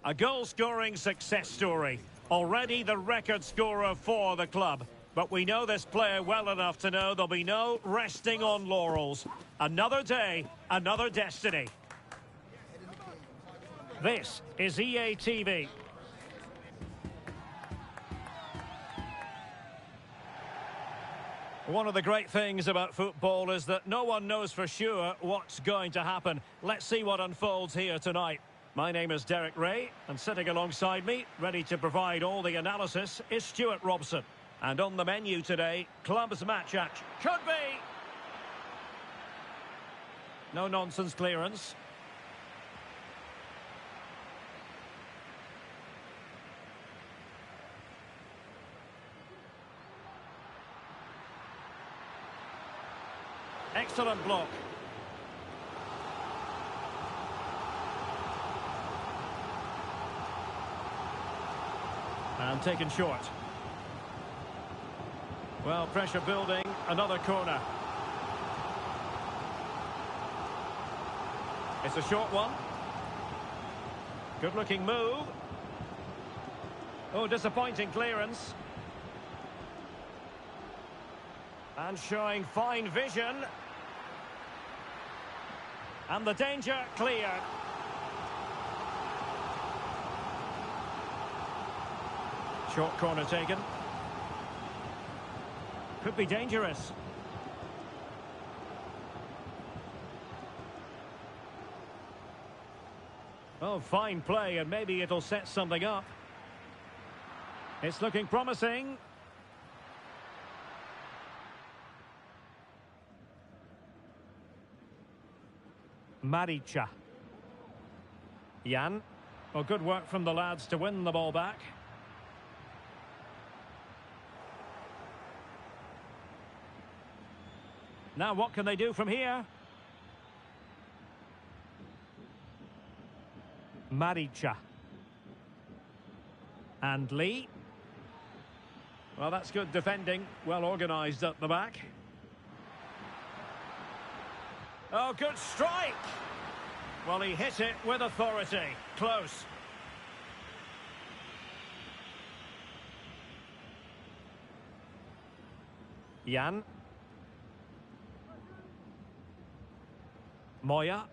A goal-scoring success story. Already the record scorer for the club. But we know this player well enough to know there'll be no resting on laurels. Another day, another destiny. This is EA TV. One of the great things about football is that no one knows for sure what's going to happen. Let's see what unfolds here tonight. My name is Derek Ray, and sitting alongside me, ready to provide all the analysis, is Stuart Robson. And on the menu today, clubs match action. Could be! No-nonsense clearance. Excellent block. And taken short. Well, pressure building, another corner. It's a short one. Good looking move. Oh, disappointing clearance. And showing fine vision. And the danger clear. Short corner taken. Could be dangerous. Oh, fine play, and maybe it'll set something up. It's looking promising. Marica. Jan. Well, good work from the lads to win the ball back. Now what can they do from here? Marica. And Lee. Well, that's good defending. Well organised at the back. Oh, good strike! Well, he hit it with authority. Close. Jan. Moya.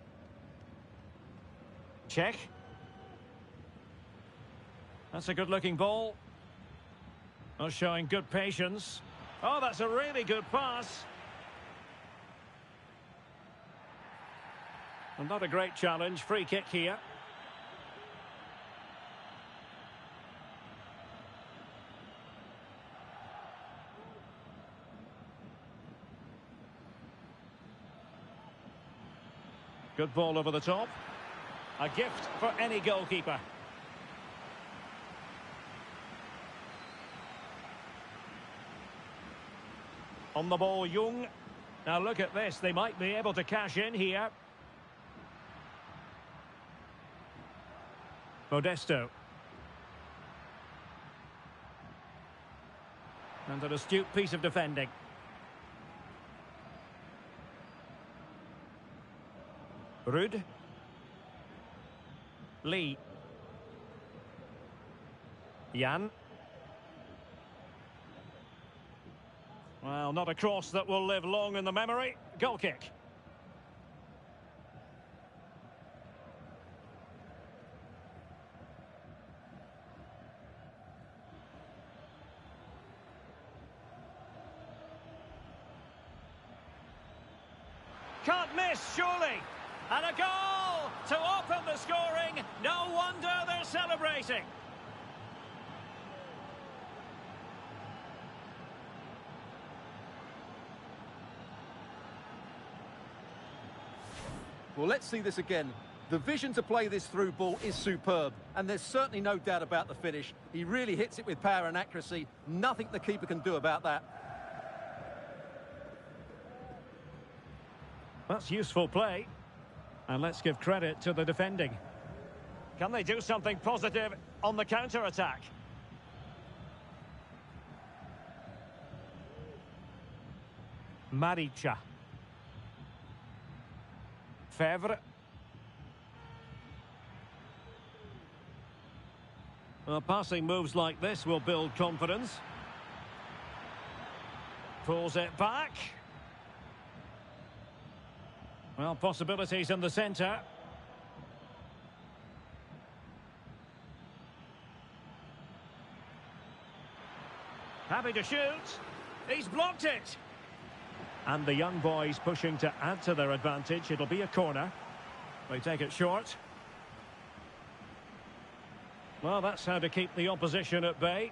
Check. That's a good-looking ball. Oh, showing good patience. Oh, that's a really good pass. And not a great challenge. Free kick here. Good ball over the top. A gift for any goalkeeper. On the ball, Jung. Now look at this. They might be able to cash in here. Modesto. And an astute piece of defending. Ruud. Lee. Jan. Well, not a cross that will live long in the memory. Goal kick. Can't miss, surely. And a goal to open the scoring. No wonder they're celebrating. Well, let's see this again. The vision to play this through ball is superb, and there's certainly no doubt about the finish. He really hits it with power and accuracy. Nothing the keeper can do about that. That's useful play. And let's give credit to the defending. Can they do something positive on the counter-attack? Marica. Fevre. Well, passing moves like this will build confidence. Pulls it back. Well, possibilities in the centre. Happy to shoot. He's blocked it. And the young boys pushing to add to their advantage. It'll be a corner. They take it short. Well, that's how to keep the opposition at bay.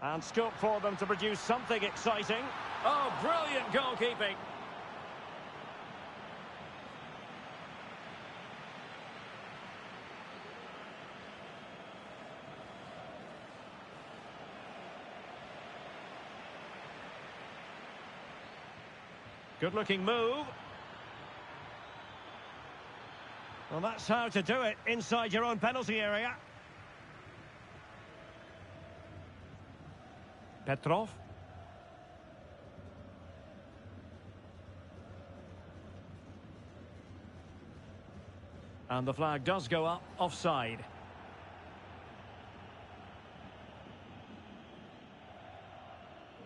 And scope for them to produce something exciting. Oh, brilliant goalkeeping. Good-looking move. Well, that's how to do it inside your own penalty area. Petrov. And the flag does go up, offside.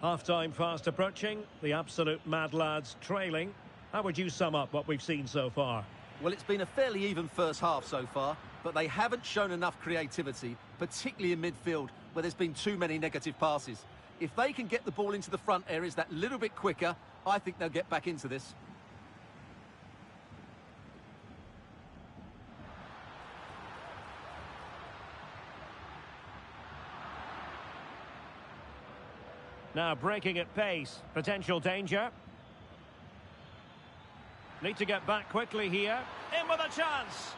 Half-time fast approaching, the absolute mad lads trailing. How would you sum up what we've seen so far? Well, it's been a fairly even first half so far, but they haven't shown enough creativity, particularly in midfield, where there's been too many negative passes. If they can get the ball into the front areas that little bit quicker, I think they'll get back into this. Now breaking at pace, potential danger. Need to get back quickly here. In with a chance.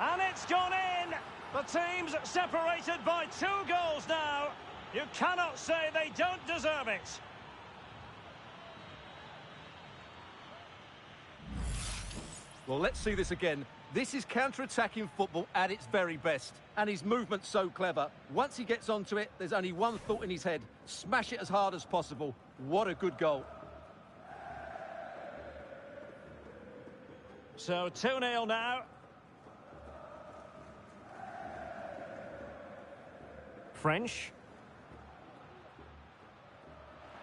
And it's gone in. The team's separated by 2 goals now. You cannot say they don't deserve it. Well, let's see this again. This is counter-attacking football at its very best. And his movement's so clever. Once he gets onto it, there's only one thought in his head. Smash it as hard as possible. What a good goal. So 2-0 now. French.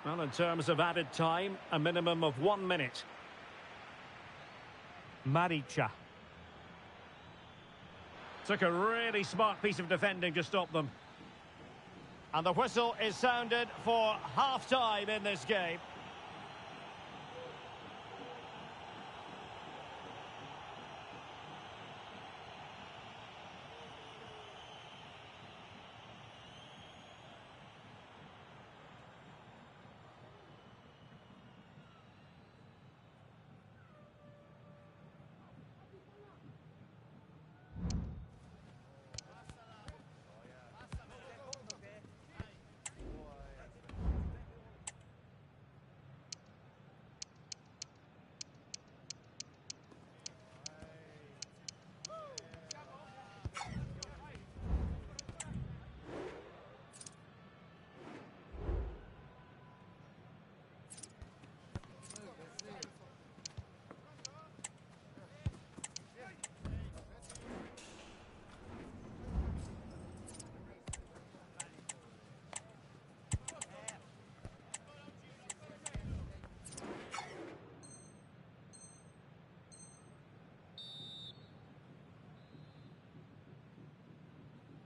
Well, in terms of added time, a minimum of 1 minute. Maricha. Took a really smart piece of defending to stop them. And the whistle is sounded for half-time in this game.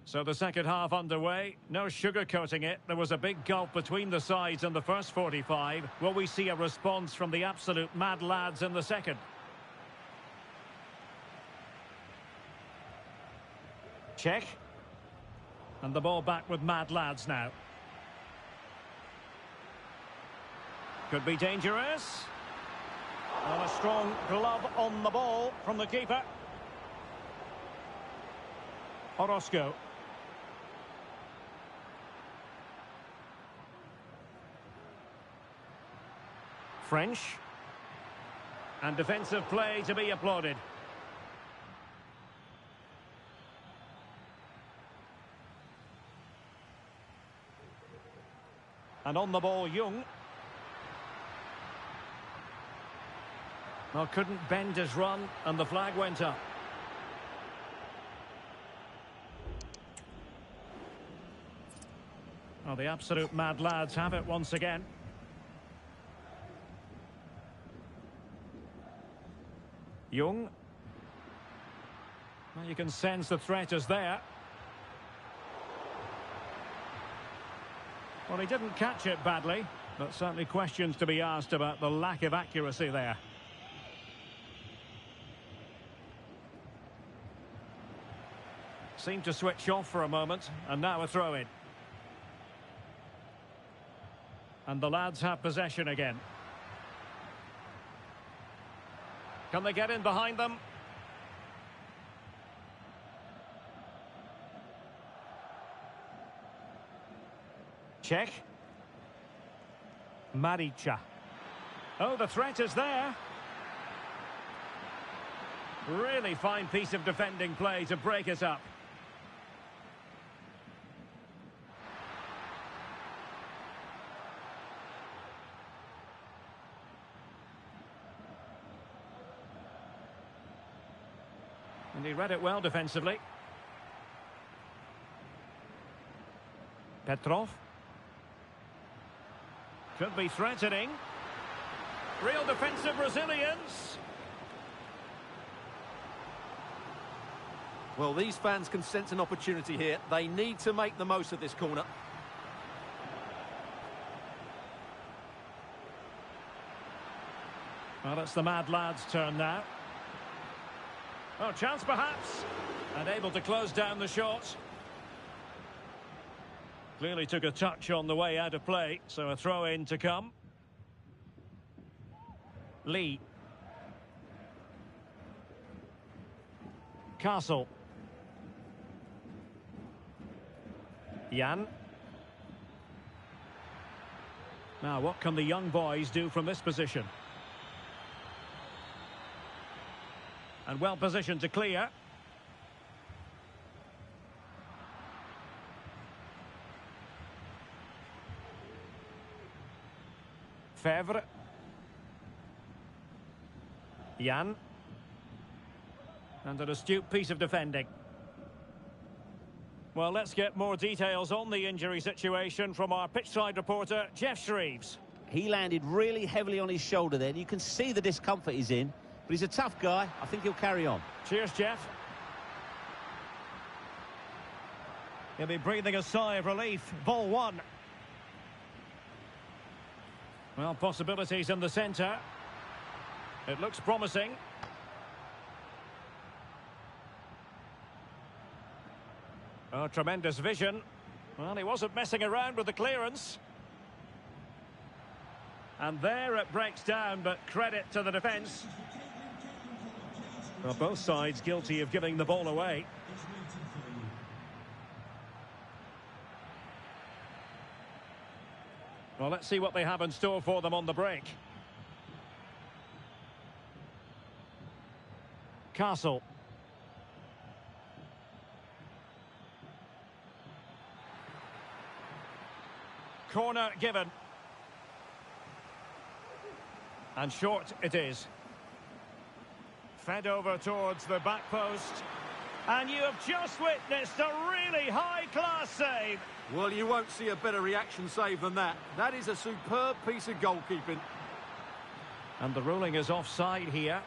So the second half underway, no sugarcoating it. There was a big gulf between the sides in the first 45. Will we see a response from the absolute mad lads in the second? Check. And the ball back with mad lads now. Could be dangerous. And a strong glove on the ball from the keeper. Orozco. French. And defensive play to be applauded. And on the ball, Jung. Well, couldn't bend his run, and the flag went up. Well, the absolute mad lads have it once again. Jung. Well, you can sense the threat is there. Well, he didn't catch it badly, but certainly questions to be asked about the lack of accuracy there. Seemed to switch off for a moment, and now a throw-in. And the lads have possession again. Can they get in behind them? Check. Marica. Oh, the threat is there. Really fine piece of defending play to break it up. And he read it well defensively. Petrov. Could be threatening. Real defensive resilience. Well, these fans can sense an opportunity here. They need to make the most of this corner. Well, it's the mad lads' turn now. Oh, chance perhaps. And able to close down the shot. Clearly took a touch on the way out of play, so a throw-in to come. Lee. Castle. Jan. Now, what can the young boys do from this position? And well positioned to clear. Fevre. Jan. And an astute piece of defending. Well, let's get more details on the injury situation from our pitchside reporter, Jeff Shreves. He landed really heavily on his shoulder then. You can see the discomfort he's in, but he's a tough guy. I think he'll carry on. Cheers, Jeff. He'll be breathing a sigh of relief. Ball one. Well, possibilities in the centre. It looks promising. Oh, tremendous vision. Well, he wasn't messing around with the clearance. And there it breaks down, but credit to the defence. Well, both sides guilty of giving the ball away. Well, let's see what they have in store for them on the break. Castle. Corner given. And short it is. Fed over towards the back post. And you have just witnessed a really high-class save. Well, you won't see a better reaction save than that. That is a superb piece of goalkeeping. And the ruling is offside here.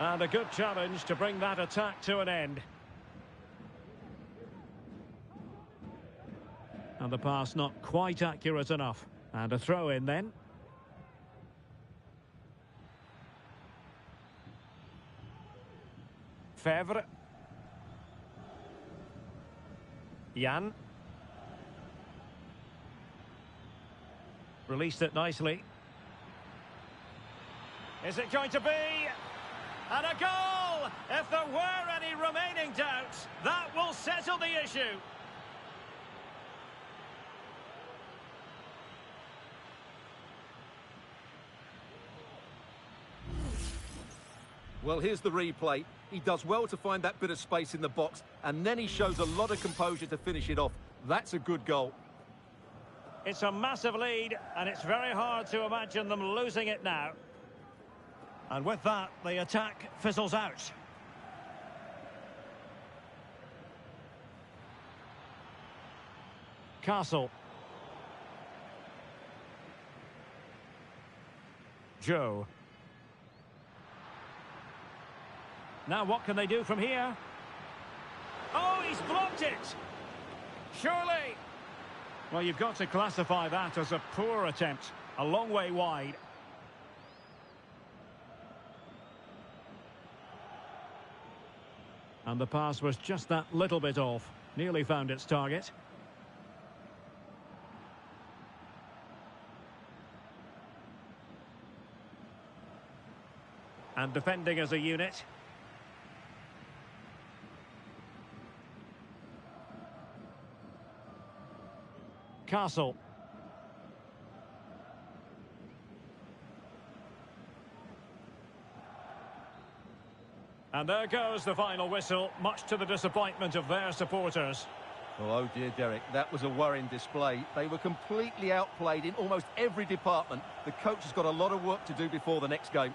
And a good challenge to bring that attack to an end. And the pass not quite accurate enough. And a throw in then. Fevre. Jan. Released it nicely. Is it going to be? And a goal! If there were any remaining doubts, that will settle the issue. Well, here's the replay. He does well to find that bit of space in the box, and then he shows a lot of composure to finish it off. That's a good goal. It's a massive lead, and it's very hard to imagine them losing it now. And with that, the attack fizzles out. Castle. Joe. Now what can they do from here? Oh, he's blocked it! Surely! Well, you've got to classify that as a poor attempt. A long way wide. And the pass was just that little bit off. Nearly found its target. And defending as a unit. Castle. And there goes the final whistle, much to the disappointment of their supporters. Oh dear, Derek, that was a worrying display. They were completely outplayed in almost every department. The coach has got a lot of work to do before the next game.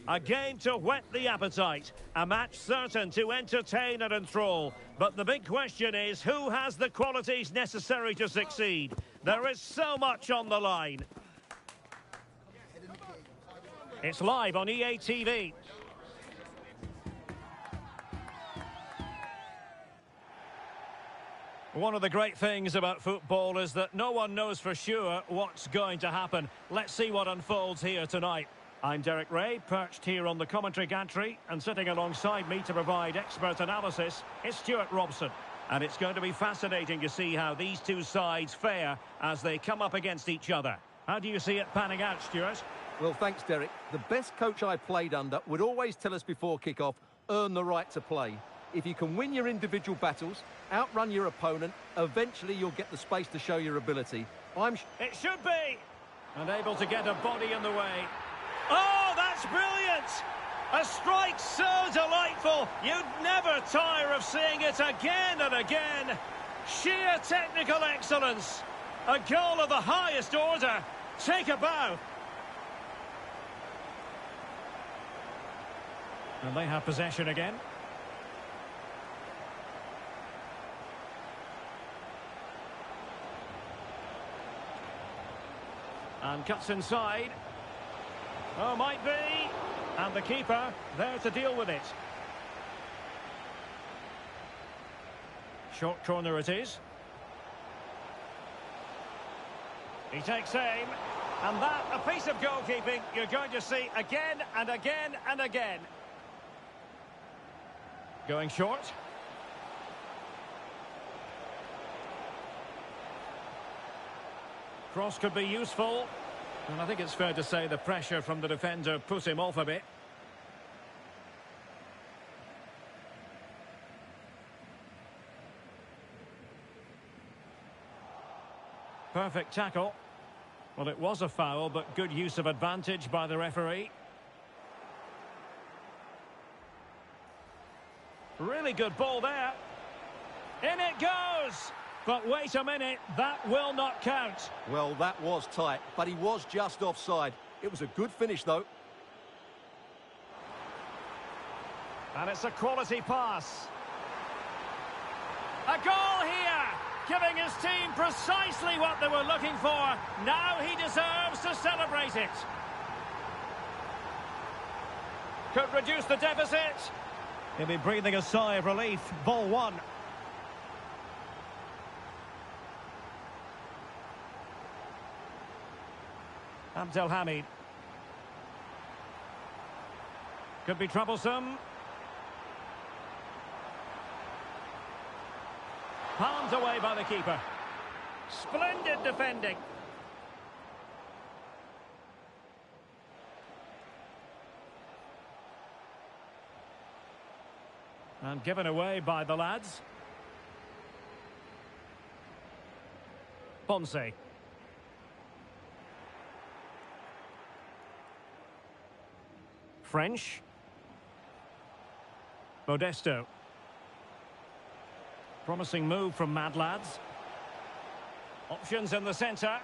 A game to whet the appetite. A match certain to entertain and enthrall. But the big question is, who has the qualities necessary to succeed? There is so much on the line. It's live on EA TV. One of the great things about football is that no one knows for sure what's going to happen. Let's see what unfolds here tonight. I'm Derek Ray, perched here on the commentary gantry, and sitting alongside me to provide expert analysis is Stuart Robson. And it's going to be fascinating to see how these two sides fare as they come up against each other. How do you see it panning out, Stuart? Well, thanks, Derek. The best coach I played under would always tell us before kick-off, earn the right to play. If you can win your individual battles, outrun your opponent, eventually you'll get the space to show your ability. It should be! And able to get a body in the way. Oh, that's brilliant! A strike so delightful, you'd never tire of seeing it again and again. Sheer technical excellence. A goal of the highest order. Take a bow. And they have possession again. And cuts inside. Oh, might be. And the keeper there to deal with it. Short corner it is. He takes aim. And that, a piece of goalkeeping you're going to see again and again and again. Going short. Cross could be useful. And I think it's fair to say the pressure from the defender put him off a bit. Perfect tackle. Well, it was a foul, but good use of advantage by the referee. Really good ball there. In it goes! But wait a minute, that will not count. Well, that was tight, but he was just offside. It was a good finish, though. And it's a quality pass. A goal here, giving his team precisely what they were looking for. Now he deserves to celebrate it. Could reduce the deficit. He'll be breathing a sigh of relief. Ball one. Abdelhamid. Could be troublesome. Palmed away by the keeper. Splendid defending. And given away by the lads. Ponce. French. Modesto. Promising move from Mad Lads. Options in the centre.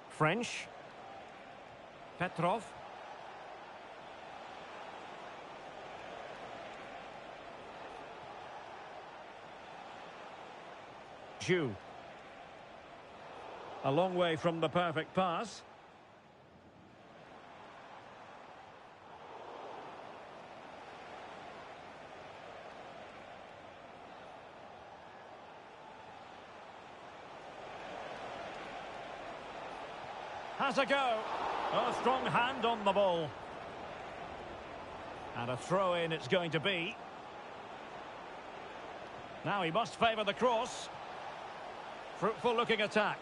French. Petrov. Zhu. A long way from the perfect pass. Has a go. A strong hand on the ball. And a throw-in it's going to be. Now he must favour the cross. Fruitful looking attack.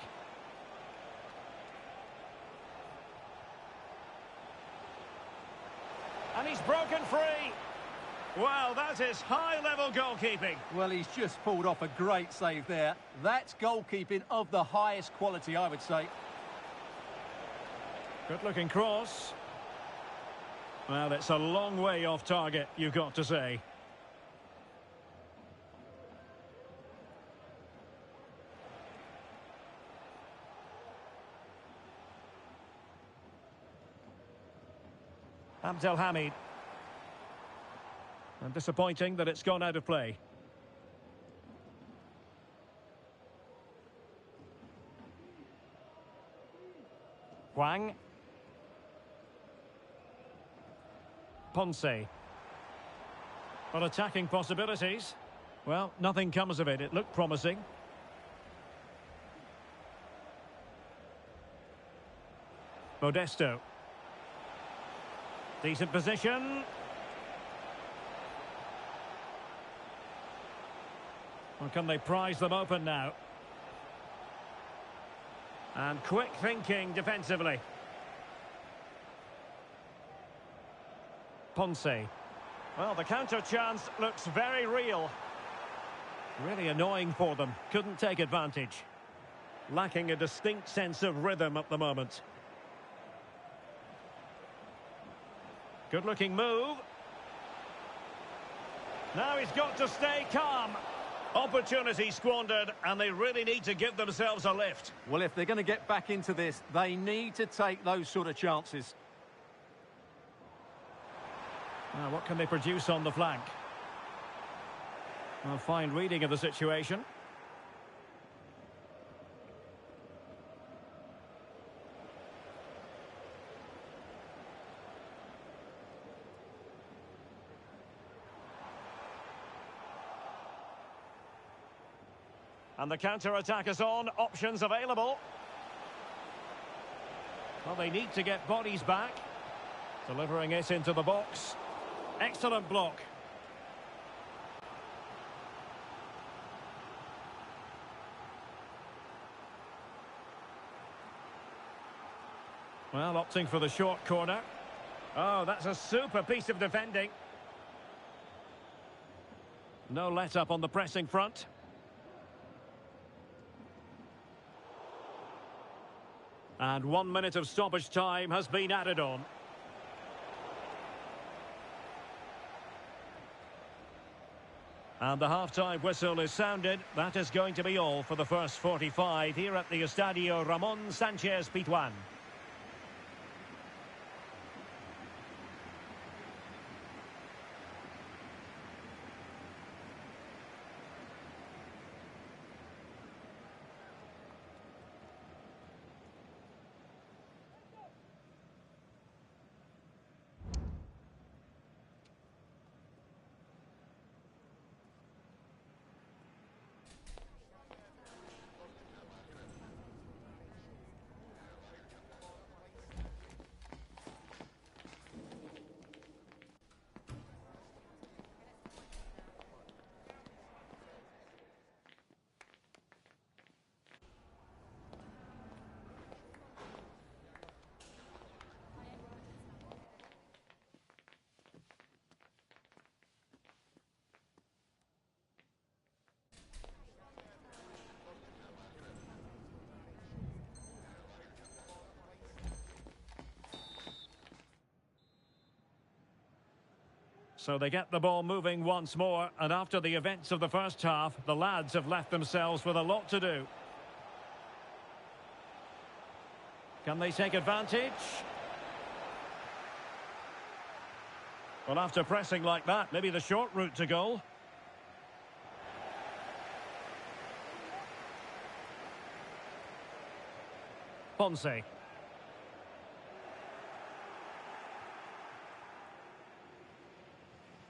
And he's broken free. Well, that is high-level goalkeeping. Well, he's just pulled off a great save there. That's goalkeeping of the highest quality, I would say. Good-looking cross. Well, it's a long way off target, you've got to say. Abdelhamid. And disappointing that it's gone out of play. Hwang. Ponce. But attacking possibilities. Well, nothing comes of it. It looked promising. Modesto. Decent position. Or can they prize them open now? And quick thinking defensively. Ponce. Well, the counter chance looks very real. Really annoying for them. Couldn't take advantage. Lacking a distinct sense of rhythm at the moment. Good-looking move. Now he's got to stay calm. Opportunity squandered, and they really need to give themselves a lift. Well, if they're going to get back into this, they need to take those sort of chances. Now, what can they produce on the flank? A fine reading of the situation. And the counter-attack is on. Options available. Well, they need to get bodies back. Delivering it into the box. Excellent block. Well, opting for the short corner. Oh, that's a super piece of defending. No let-up on the pressing front. And 1 minute of stoppage time has been added on. And the half-time whistle is sounded. That is going to be all for the first 45 here at the Estadio Ramon Sanchez Pizjuan. So they get the ball moving once more, and after the events of the first half, the lads have left themselves with a lot to do. Can they take advantage? Well, after pressing like that, maybe the short route to goal. Ponce.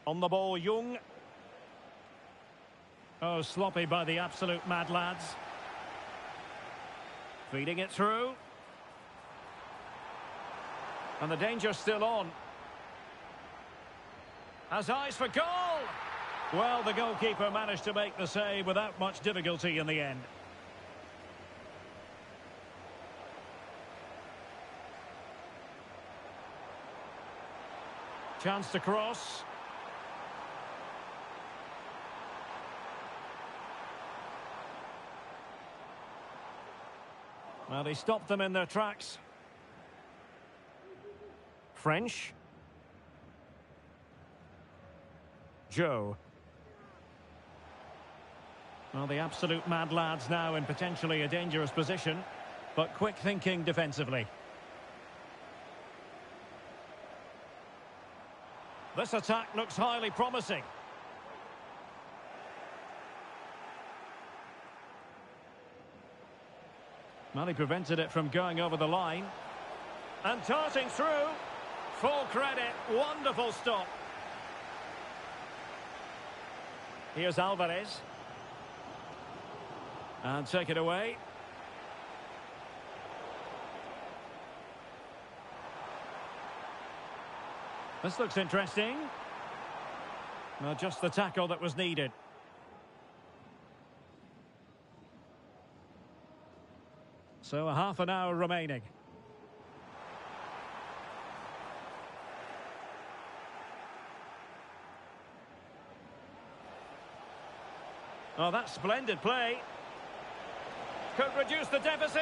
On the ball, Jung. Oh, sloppy by the absolute mad lads. Feeding it through. And the danger's still on. Has eyes for goal! Well, the goalkeeper managed to make the save without much difficulty in the end. Chance to cross. Well, he stopped them in their tracks. French. Joe. Well, the absolute mad lads now in potentially a dangerous position, but quick thinking defensively. This attack looks highly promising. Well, he prevented it from going over the line. And darting through. Full credit. Wonderful stop. Here's Alvarez. And take it away. This looks interesting. Well, just the tackle that was needed. So a half an hour remaining. Oh, that's splendid play. Could reduce the deficit.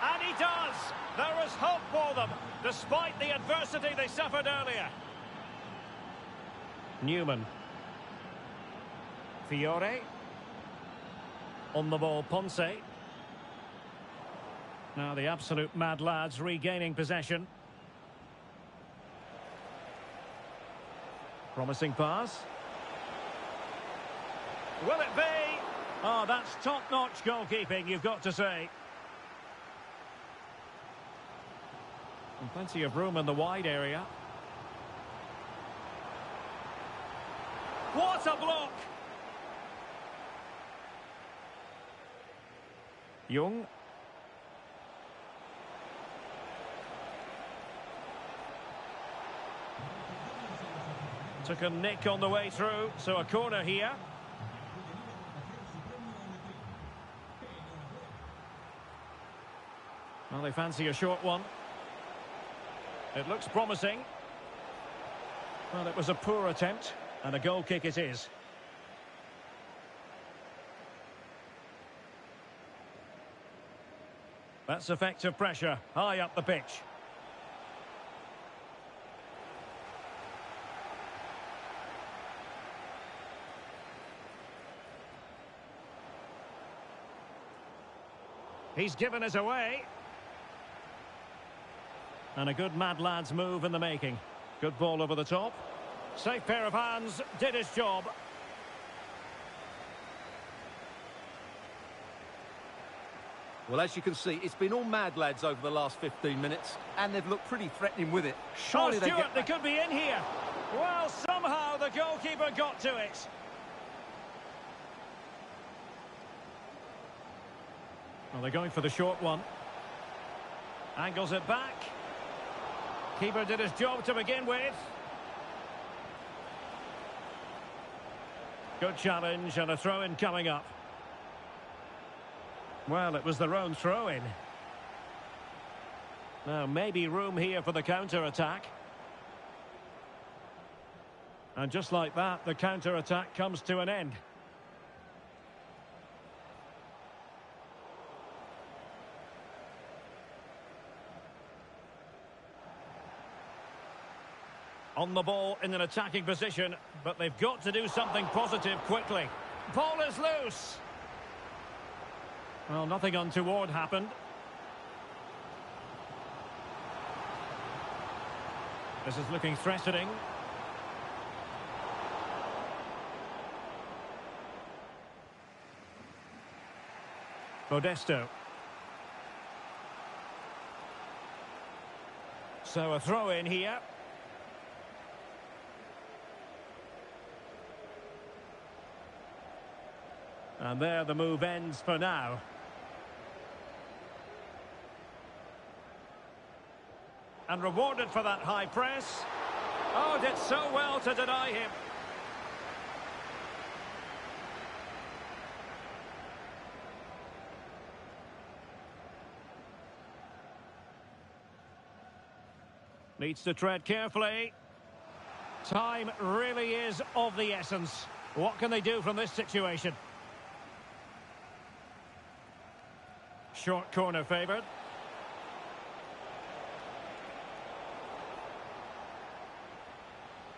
And he does. There is hope for them, despite the adversity they suffered earlier. Newman. Fiore. On the ball, Ponce. Now the absolute mad lads regaining possession. Promising pass. Will it be? Oh, that's top-notch goalkeeping, you've got to say. And plenty of room in the wide area. What a block! Young. Took a nick on the way through, so a corner here. Well, they fancy a short one. It looks promising. Well, it was a poor attempt, and a goal kick it is. That's effective pressure, high up the pitch. He's given us away. And a good mad lads move in the making. Good ball over the top. Safe pair of hands, did his job. Well, as you can see, it's been all mad lads over the last 15 minutes, and they've looked pretty threatening with it. Surely they could be in here. Well, somehow the goalkeeper got to it. Well, they're going for the short one. Angles it back. Keeper did his job to begin with. Good challenge and a throw-in coming up. Well, it was their own throw-in. Now, maybe room here for the counter-attack. And just like that, the counter-attack comes to an end. On the ball in an attacking position, but they've got to do something positive quickly. Ball is loose. Well, nothing untoward happened. This is looking threatening. Modesto. So a throw in here. And there the move ends for now. And rewarded for that high press. Oh, did so well to deny him. Needs to tread carefully. Time really is of the essence. What can they do from this situation? Short corner favoured.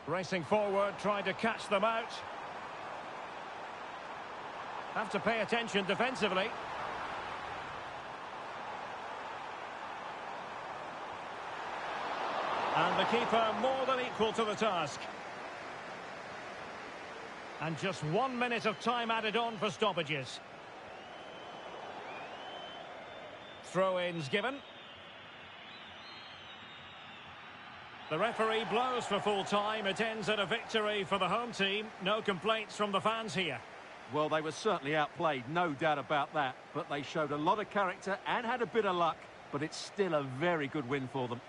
Racing forward, trying to catch them out. Have to pay attention defensively. And the keeper more than equal to the task. And just 1 minute of time added on for stoppages. Throw-ins given. The referee blows for full time. It ends at a victory for the home team. No complaints from the fans here. Well, they were certainly outplayed, no doubt about that. But they showed a lot of character and had a bit of luck. But it's still a very good win for them.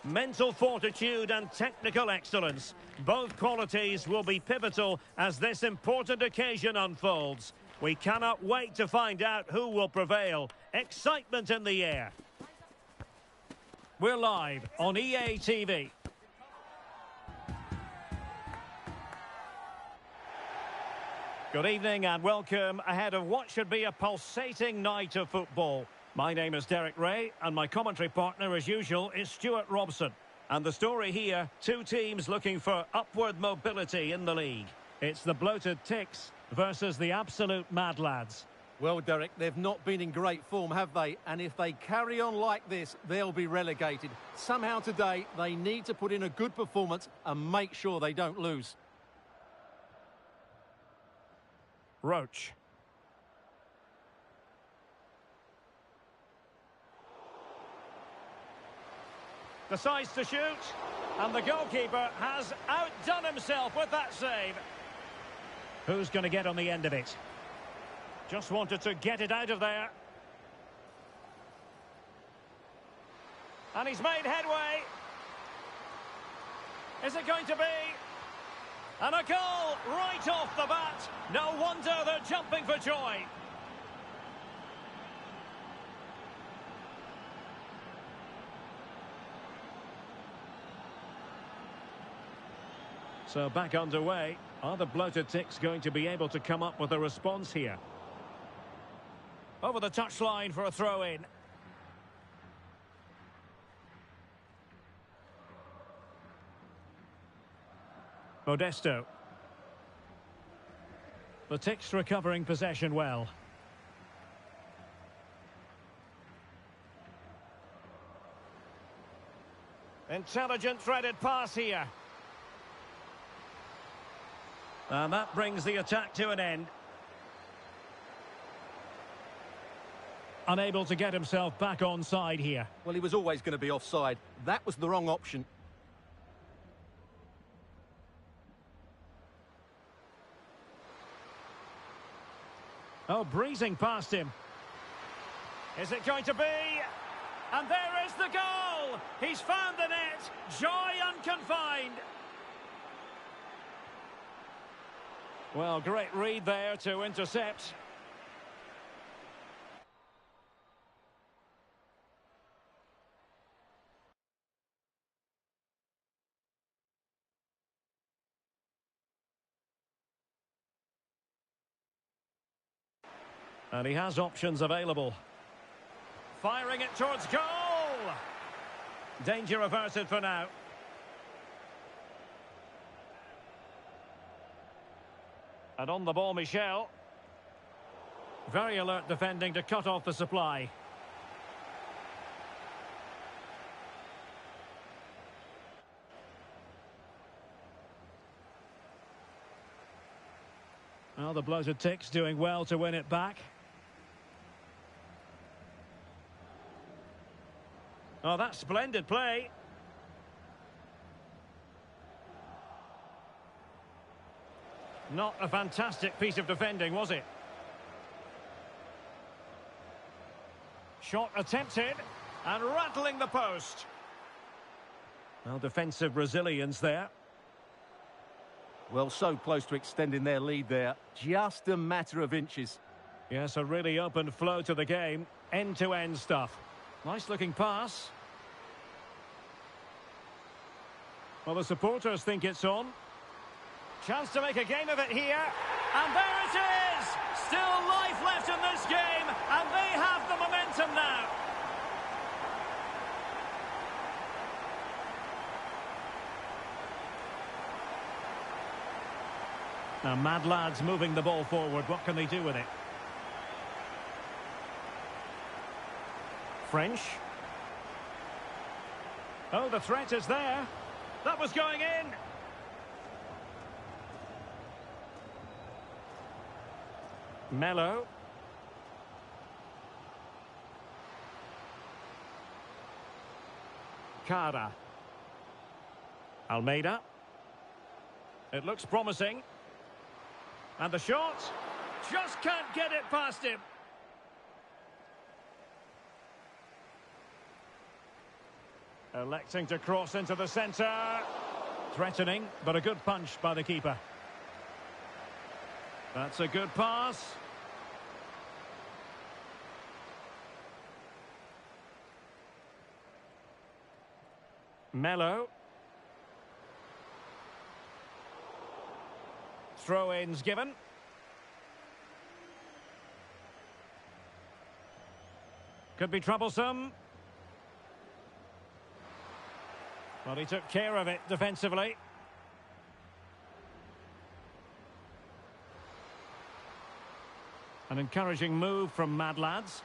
Mental fortitude and technical excellence. Both qualities will be pivotal as this important occasion unfolds. We cannot wait to find out who will prevail. Excitement in the air. We're live on EA TV. Good evening and welcome ahead of what should be a pulsating night of football. My name is Derek Ray, and my commentary partner, as usual, is Stuart Robson. And the story here, two teams looking for upward mobility in the league. It's the bloated Ticks versus the absolute mad lads. Well, Derek, they've not been in great form, have they? And if they carry on like this, they'll be relegated. Somehow today, they need to put in a good performance and make sure they don't lose. Roach. Decides to shoot, and the goalkeeper has outdone himself with that save. Who's going to get on the end of it? Just wanted to get it out of there. And he's made headway. Is it going to be? And a goal right off the bat. No wonder they're jumping for joy. So back underway. Are the bloated Ticks going to be able to come up with a response here? Over the touchline for a throw-in. Modesto. The Ticks recovering possession well. Intelligent threaded pass here. And that brings the attack to an end. Unable to get himself back on side here. Well, he was always going to be offside. That was the wrong option. Oh, breezing past him. Is it going to be? And there is the goal! He's found the net. Joy unconfined. Well, great read there to intercept. And he has options available. Firing it towards goal! Danger averted for now. And on the ball, Michel. Very alert defending to cut off the supply. Well, the bloated Ticks doing well to win it back. Oh, that's splendid play. Not a fantastic piece of defending, was it? Shot attempted and rattling the post. Well, defensive resilience there. Well, so close to extending their lead there. Just a matter of inches. Yes, a really open flow to the game. End-to-end stuff. Nice looking pass. Well, the supporters think it's on. Chance to make a game of it here. And there it is! Still life left in this game, and they have the momentum now. Now, Mad Lads moving the ball forward. What can they do with it? French. Oh, the threat is there. That was going in. Mello. Cara. Almeida. It looks promising. And the shot. Just can't get it past him. Electing to cross into the centre. Threatening, but a good punch by the keeper. That's a good pass. Mello. Throw-ins given. Could be troublesome. Well, he took care of it defensively. An encouraging move from Mad Lads.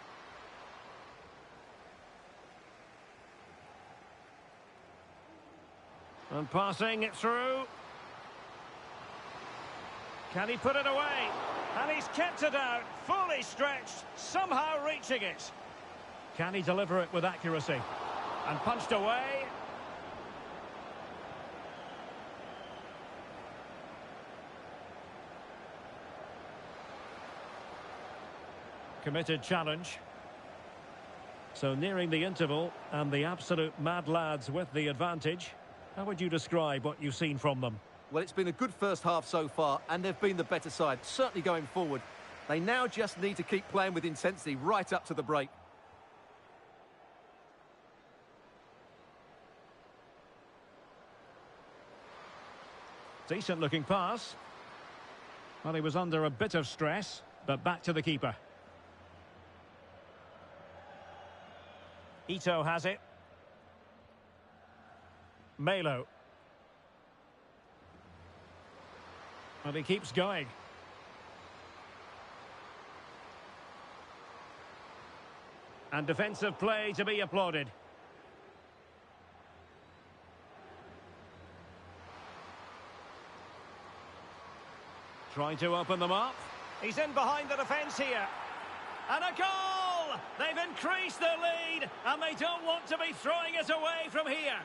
And passing it through. Can he put it away? And he's kept it out, fully stretched, somehow reaching it. Can he deliver it with accuracy? And punched away. Committed challenge. So nearing the interval, and the absolute Mad Lads with the advantage. How would you describe what you've seen from them? Well, it's been a good first half so far, and they've been the better side, certainly going forward. They now just need to keep playing with intensity right up to the break. Decent looking pass. Well, he was under a bit of stress, but back to the keeper. Ito has it. Melo. And he keeps going. And defensive play to be applauded. Trying to open them up. He's in behind the defence here. And a goal! They've increased their lead, and they don't want to be throwing it away from here.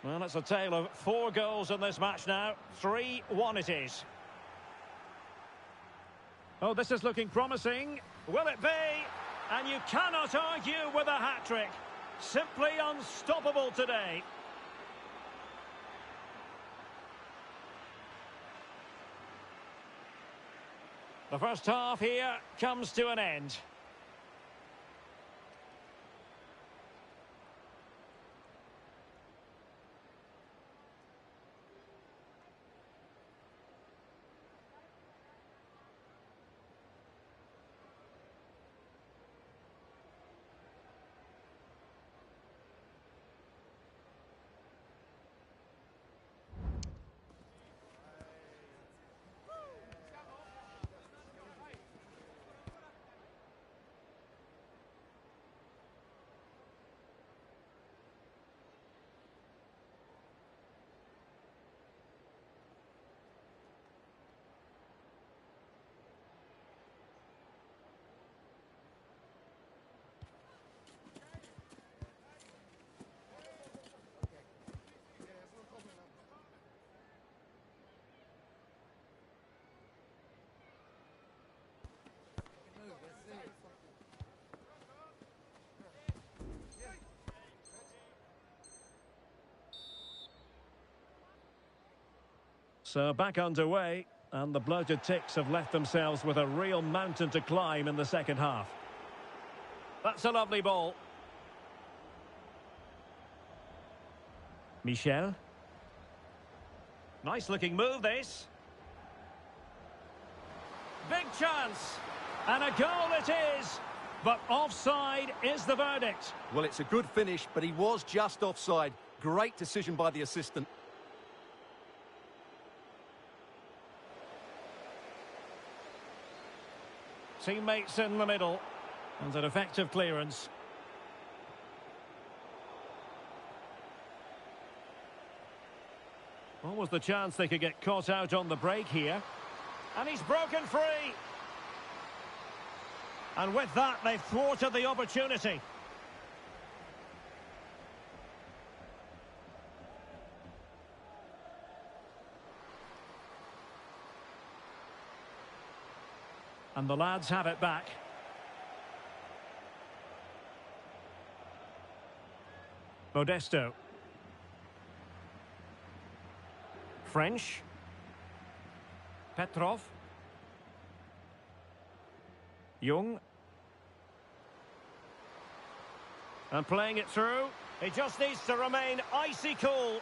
Well, it's a tale of 4 goals in this match now. 3-1 it is. Oh, this is looking promising. Will it be? And you cannot argue with a hat-trick. Simply unstoppable today. The first half here comes to an end. So back underway, and the bloated ticks have left themselves with a real mountain to climb in the second half. That's a lovely ball. Michel. Nice looking move, this. Big chance. And a goal it is. But offside is the verdict. Well, it's a good finish, but he was just offside. Great decision by the assistant. Teammates in the middle. And an effective clearance. What was the chance they could get caught out on the break here? And he's broken free. And with that, they've thwarted the opportunity. And the lads have it back. Modesto. French. Petrov. Young. And playing it through. He just needs to remain icy cool.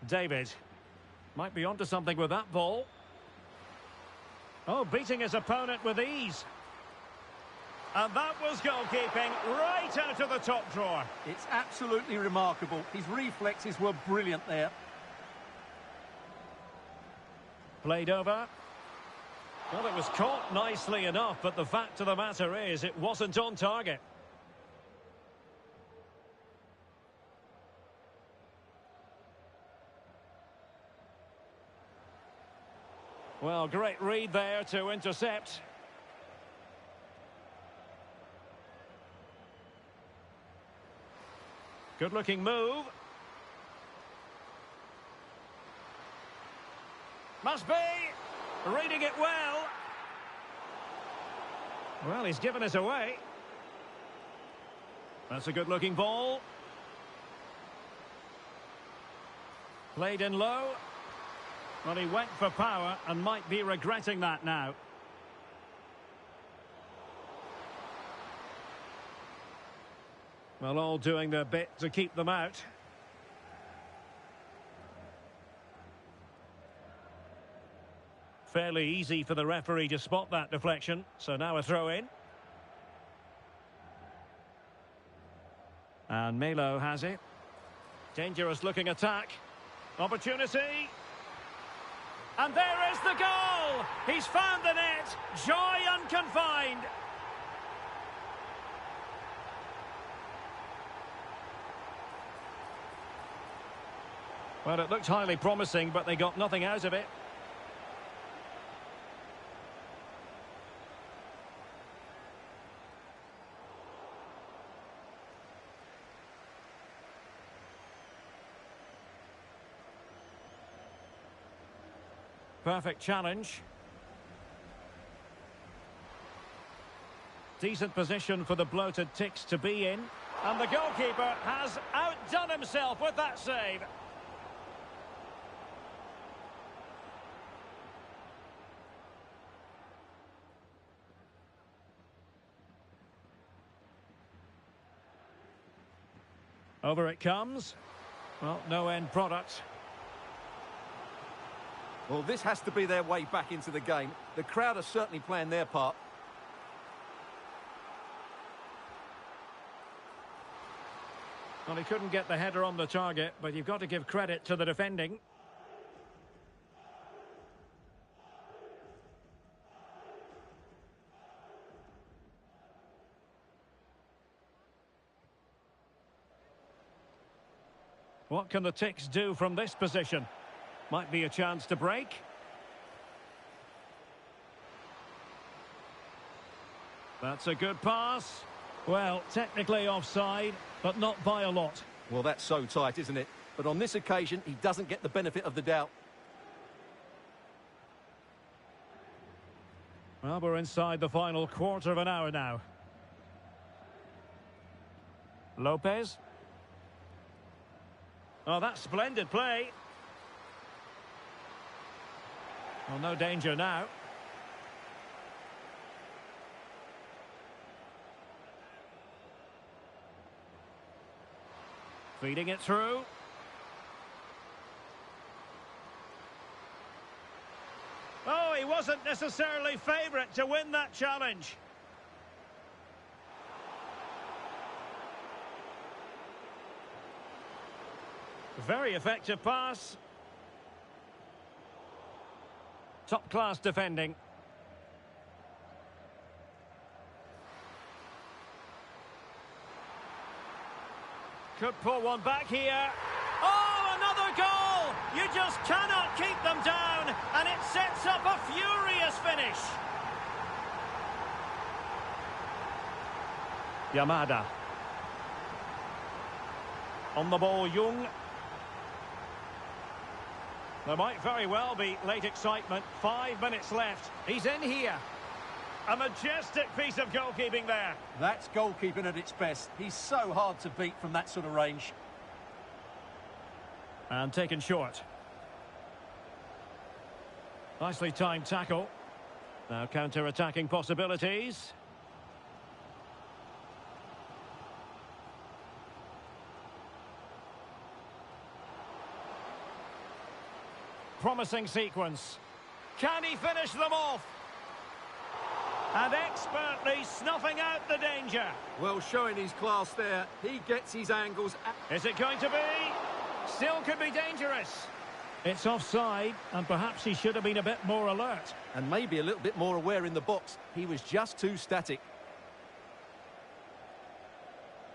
David. Might be onto something with that ball. Oh, beating his opponent with ease. And that was goalkeeping right out of the top drawer. It's absolutely remarkable. His reflexes were brilliant there. Played over. Well, it was caught nicely enough, but the fact of the matter is it wasn't on target. Well, great read there to intercept. Good-looking move. Must be. Reading it well. Well, he's given it away. That's a good-looking ball. Played in low. Well, he went for power and might be regretting that now. Well, all doing their bit to keep them out. Fairly easy for the referee to spot that deflection. So now a throw-in. And Melo has it. Dangerous-looking attack. Opportunity. And there is the goal! He's found the net. Joy unconfined. Well, it looked highly promising, but they got nothing out of it. Perfect challenge. Decent position for the bloated ticks to be in. And the goalkeeper has outdone himself with that save. Over it comes. Well, no end product. Well, this has to be their way back into the game. The crowd are certainly playing their part. Well, he couldn't get the header on the target, but you've got to give credit to the defending. What can the Ticks do from this position? Might be a chance to break. That's a good pass. Well, technically offside, but not by a lot. Well, that's so tight, isn't it? But on this occasion, he doesn't get the benefit of the doubt. Well, we're inside the final quarter of an hour now. Lopez. Oh, that's splendid play. Well, no danger now. Feeding it through. Oh, he wasn't necessarily favourite to win that challenge. Very effective pass. Top-class defending. Could pull one back here. Oh, another goal! You just cannot keep them down, and it sets up a furious finish. Yamada. On the ball, Jung. There might very well be late excitement. 5 minutes left. He's in here. A majestic piece of goalkeeping there. That's goalkeeping at its best. He's so hard to beat from that sort of range. And taken short. Nicely timed tackle. Now counter-attacking possibilities. Promising sequence. Can he finish them off? And expertly snuffing out the danger. Well, showing his class there. He gets his angles. Is it going to be? Still could be dangerous. It's offside, and perhaps he should have been a bit more alert. And maybe a little bit more aware in the box. He was just too static.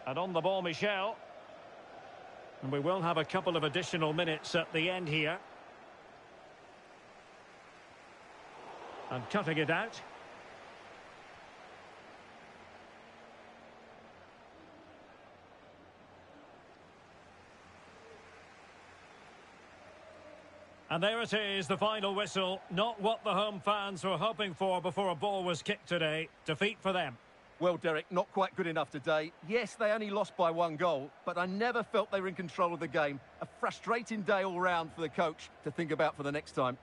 And on the ball, Michel. And we will have a couple of additional minutes at the end here. And cutting it out. And there it is, the final whistle. Not what the home fans were hoping for before a ball was kicked today. Defeat for them. Well, Derek, not quite good enough today. Yes, they only lost by 1 goal, but I never felt they were in control of the game. A frustrating day all round for the coach to think about for the next time.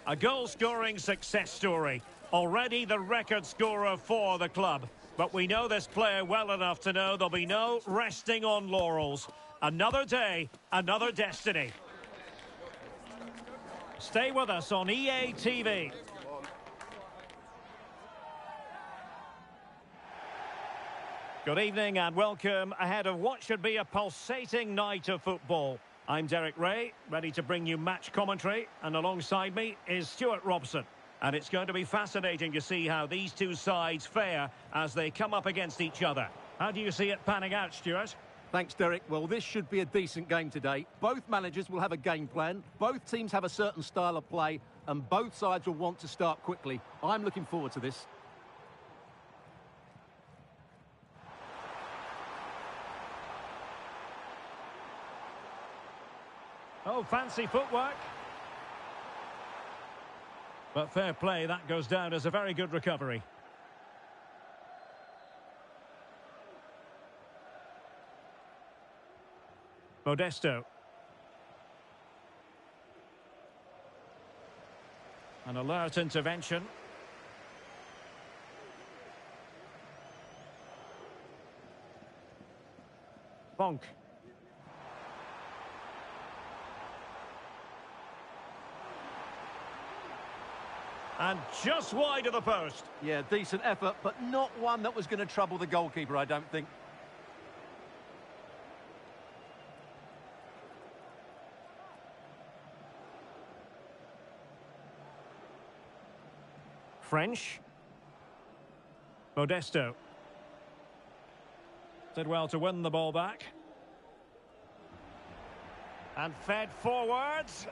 A goal-scoring success story. Already the record scorer for the club. But we know this player well enough to know there'll be no resting on laurels. Another day, another destiny. Stay with us on EA TV. Good evening and welcome ahead of what should be a pulsating night of football. I'm Derek Ray, ready to bring you match commentary, and alongside me is Stuart Robson. And it's going to be fascinating to see how these two sides fare as they come up against each other. How do you see it panning out, Stuart? Thanks, Derek. Well, this should be a decent game today. Both managers will have a game plan. Both teams have a certain style of play, and both sides will want to start quickly. I'm looking forward to this. Oh, fancy footwork. But fair play, that goes down as a very good recovery. Modesto. An alert intervention. Bonk. And just wide of the post. Yeah, decent effort, but not one that was going to trouble the goalkeeper, I don't think. French. Modesto. Did well to win the ball back. And fed forwards.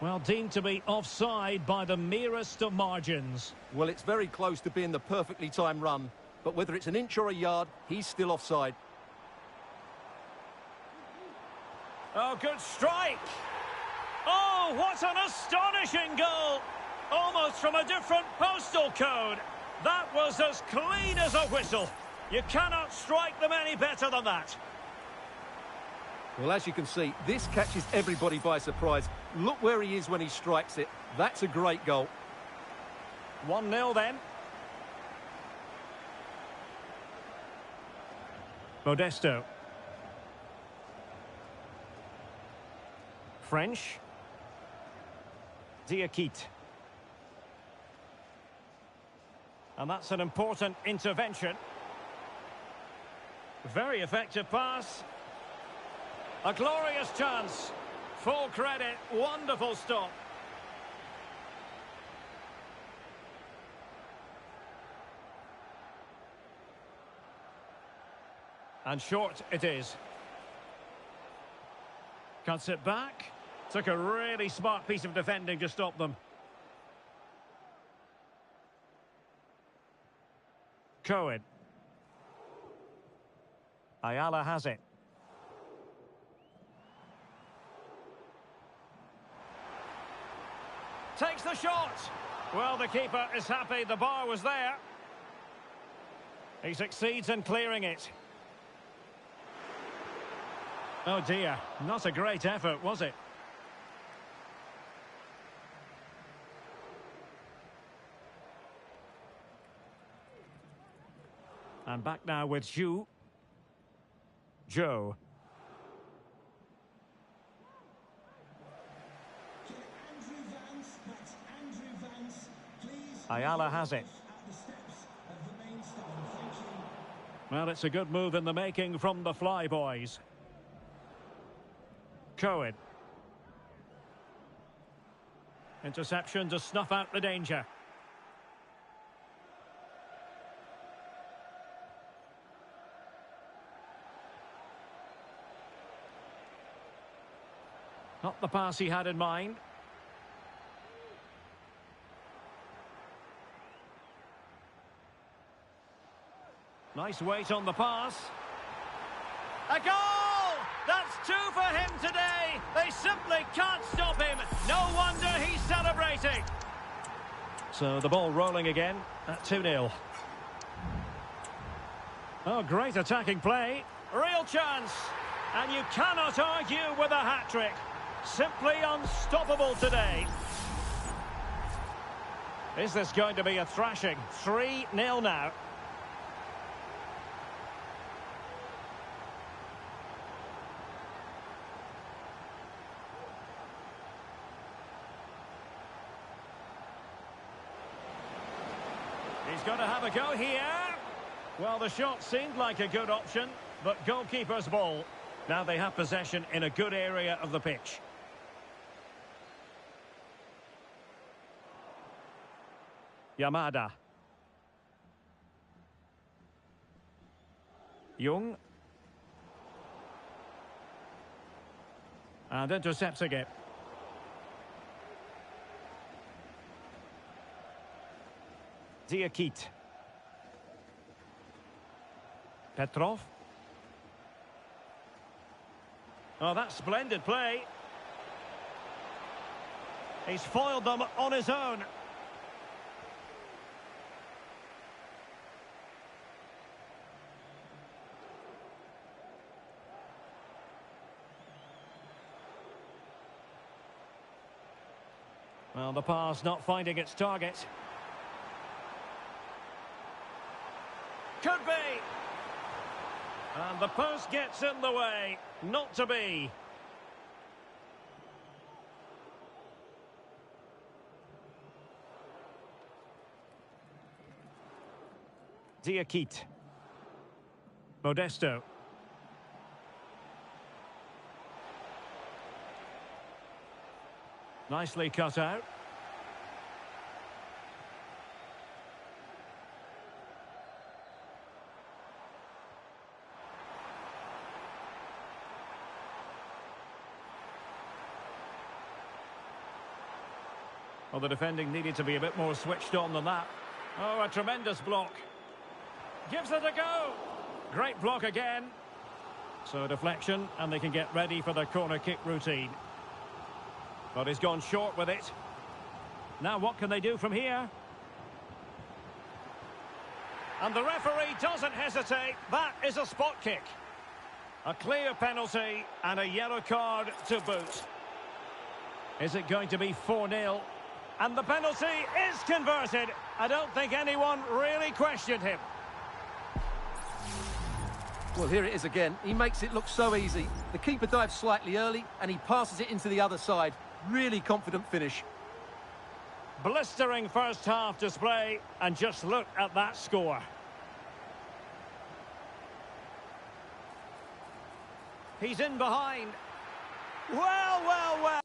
Well, deemed to be offside by the merest of margins. Well, it's very close to being the perfectly timed run, but whether it's an inch or a yard, he's still offside. Oh, good strike. Oh, what an astonishing goal. Almost from a different postal code. That was as clean as a whistle. You cannot strike them any better than that. Well, as you can see, this catches everybody by surprise. Look where he is when he strikes it. That's a great goal. 1-0 then. Modesto. French. Diakite. And that's an important intervention. Very effective pass. A glorious chance. Full credit. Wonderful stop. And short it is. Cuts it back. Took a really smart piece of defending to stop them. Cohen. Ayala has it. Takes the shot. Well, the keeper is happy the bar was there. He succeeds in clearing it. Oh dear, not a great effort, was it? And back now with Zhu. Joe. Ayala has it. Well, it's a good move in the making from the Fly Boys. Cohen. Interception to snuff out the danger. Not the pass he had in mind. Nice weight on the pass. A goal! That's two for him today. They simply can't stop him. No wonder he's celebrating. So the ball rolling again at 2-0. Oh, great attacking play. Real chance. And you cannot argue with a hat-trick. Simply unstoppable today. Is this going to be a thrashing? 3-0 now. He's going to have a go here. Well, the shot seemed like a good option, but goalkeeper's ball. Now they have possession in a good area of the pitch. Yamada. Jung. And intercepts again. Diakite. Petrov. Oh, that's splendid play. He's foiled them on his own. Well, the pass not finding its target. Could be. And the post gets in the way. Not to be. Diakite. Modesto. Nicely cut out. Well, the defending needed to be a bit more switched on than that. Oh, a tremendous block. Gives it a go. Great block again. So deflection, and they can get ready for the corner kick routine. But he's gone short with it. Now what can they do from here? And the referee doesn't hesitate. That is a spot kick. A clear penalty and a yellow card to boot. Is it going to be 4-0? And the penalty is converted. I don't think anyone really questioned him. Well, here it is again. He makes it look so easy. The keeper dives slightly early, and he passes it into the other side. Really confident finish. Blistering first half display, and just look at that score. He's in behind. Well, well, well.